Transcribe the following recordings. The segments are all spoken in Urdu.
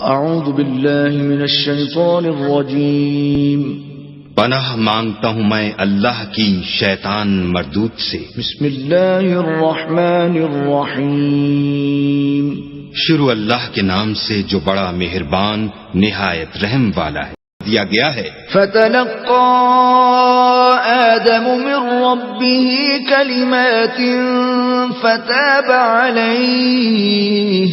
اعوذ باللہ من الشیطان الرجیم پناہ مانگتا ہوں میں اللہ کی شیطان مردود سے۔ بسم اللہ الرحمن الرحیم شروع اللہ کے نام سے جو بڑا مہربان نہایت رحم والا ہے۔ دیا گیا ہے فتلقى آدم من ربه كلمات فتاب عليه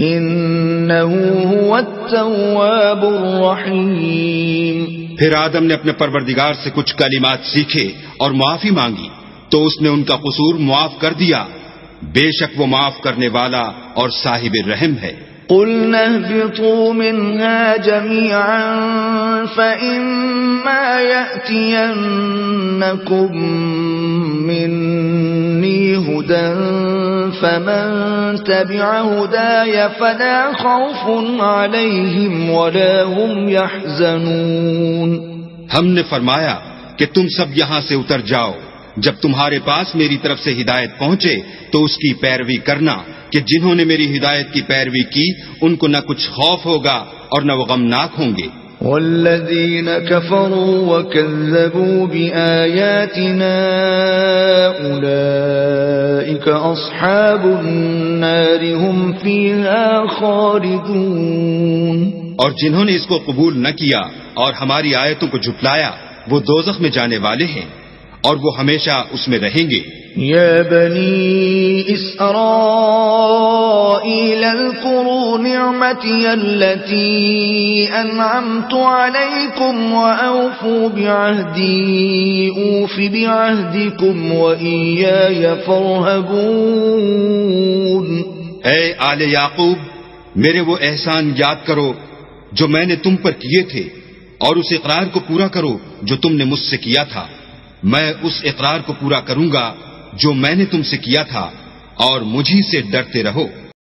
إنه هو التواب الرحيم۔ پھر آدم نے اپنے پروردگار سے کچھ کلمات سیکھے اور معافی مانگی تو اس نے ان کا قصور معاف کر دیا، بے شک وہ معاف کرنے والا اور صاحب رحم ہے۔ قُلْنَا اهْبِطُوا مِنْهَا جَمِيعًا فَإِمَّا يَأْتِيَنَّكُمْ مِنِّي هُدًى فَمَنْ تَبِعَ هُدَايَ فَلَا خَوْفٌ عَلَيْهِمْ وَلَا هُمْ يَحْزَنُونَ۔ ہم نے فرمایا کہ تم سب یہاں سے اتر جاؤ، جب تمہارے پاس میری طرف سے ہدایت پہنچے تو اس کی پیروی کرنا کہ جنہوں نے میری ہدایت کی پیروی کی ان کو نہ کچھ خوف ہوگا اور نہ وہ غمناک ہوں گے۔ والذین کفروا وکذبوا بآیاتنا اولئک اصحاب النار هم فیہا خالدون۔ اور جنہوں نے اس کو قبول نہ کیا اور ہماری آیتوں کو جھٹلایا وہ دوزخ میں جانے والے ہیں اور وہ ہمیشہ اس میں رہیں گے۔ یا بنی اسرائیل اذکروا نعمتی التي انعمت علیکم واوفوا بعہدی اوف بعہدکم وإیای فارہبون۔ اے آل یعقوب، میرے وہ احسان یاد کرو جو میں نے تم پر کیے تھے اور اس اقرار کو پورا کرو جو تم نے مجھ سے کیا تھا۔ میں اس اقرار کو پورا کروں گا جو میں نے تم سے کیا تھا اور مجھی سے ڈرتے رہو۔